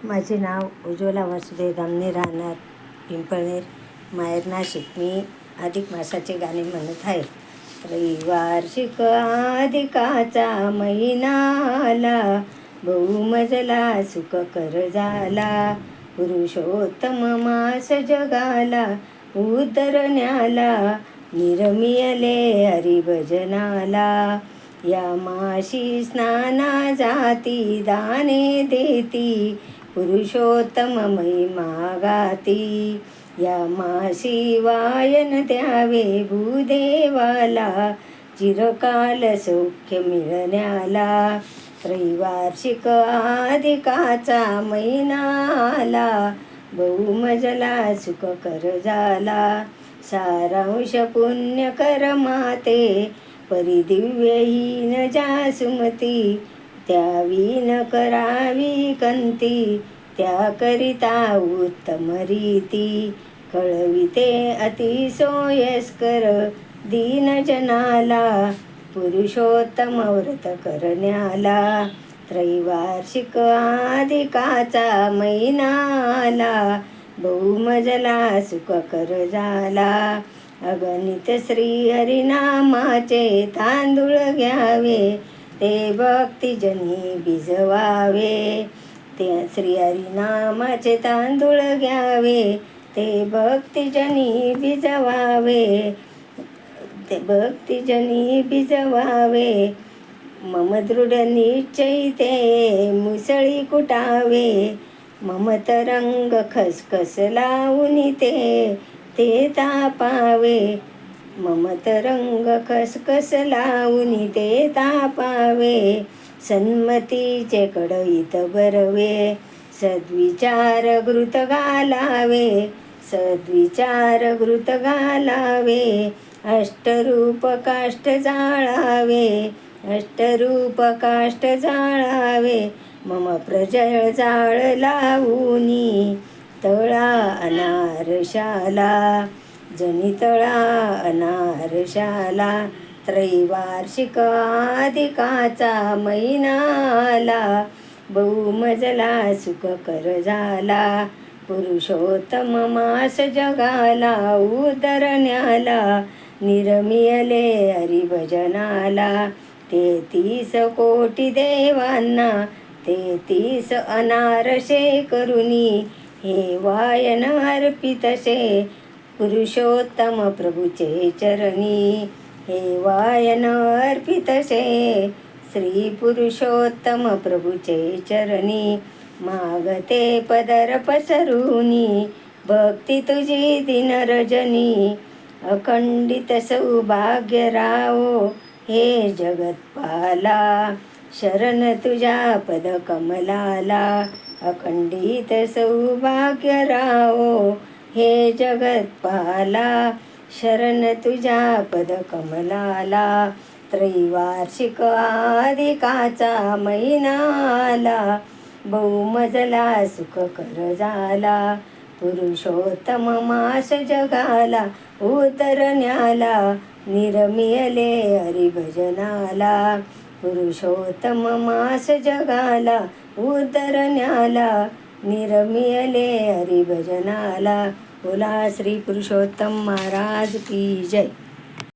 माझे नाव उज्ज्वला वासुदेव दामने, राहणार पिंपळनेर, माहेर नाशिक. मी अधिक मासाचे गाणे म्हणत आहे. रविवार्षिक अधिकाचा महिना आला, बहुमजला सुखकर झाला. पुरुषोत्तम मास जगाला उतरण्याला, निरमियले हरिभजनाला. या माशी स्नाना जाती दाने देती, पुरुषोत्तम महिमा गाती. या मासी वायन द्यावे भूदेवाला, चिरकाल सौख्य मिळण्याला. रविवार्षिक अधिकाचा महिना आला, बहुमजला सुखकर झाला. सारांश पुण्य कर माते, परिदिव्यहीन ज्या सुमती. त्यावी न करावी कंती, त्याकरिता उत्तम रीती. कळविते अतिसोयस्कर दीनजनाला, पुरुषोत्तम व्रत करण्याला. त्रैवार्षिक अधिकाचा महिना आला, बहुमजला सुखकर झाला. अगणित श्री हरिनामाचे तांदूळ घ्यावे, ते भक्तिजनी भिजवावे. ते श्री हरिनामाचे तांदूळ घ्यावे, ते भक्तिजनी भिजवावे. ते भक्तिजनी भिजवावे. मम दृढ निश्चयी ते मुसळी कुटावे. मम तरंग खसखस लावून ते तापावे. मम तरंग खसखस लावून ते तापावे. सन्मतीचे कडईत भरवे, सद्विचार घृत घालावे. सद्विचार घृत घालावे. अष्टरूप काष्ट जाळावे. अष्टरूप काष्ट जाळावे. मम प्रजळ जाळ लावूनी, तळा अनारशाला. जनी तळा अनारशाला. त्रैवार्षिक अधिकाचा महिना आला, बहुमजला सुखकर झाला. पुरुषोत्तम मास जगाला उतरण्याला, निरमियले हरिभजनाला. 33 कोटी देवांना 33 अनारसे करुनी, हे वायन अर्पितसे पुरुषोत्तम प्रभूचे चरणी. हे वायन अर्पितसे श्री पुरुषोत्तम प्रभूचे चरणी. मागते पदर पसरुनी, भक्ती तुझी दिन रजनी. अखंडित सौभाग्य राहो हे जगतपाला, शरण तुझ्या पद कमलाला. अखंडित सौभाग्य राहो हे जगतपाला, शरण तुझ्या पद कमलाला. त्रैवार्षिक अधिकाचा महिना आला, बहुमजला सुखकर झाला. पुरुषोत्तम मास जगाला उतरण्याला, निरमियले हरिभजनाला. पुरुषोत्तम मास जगाला उतरण्याला, निरमियले हरिभजनाला. बोला श्री पुरुषोत्तम महाराज की जय.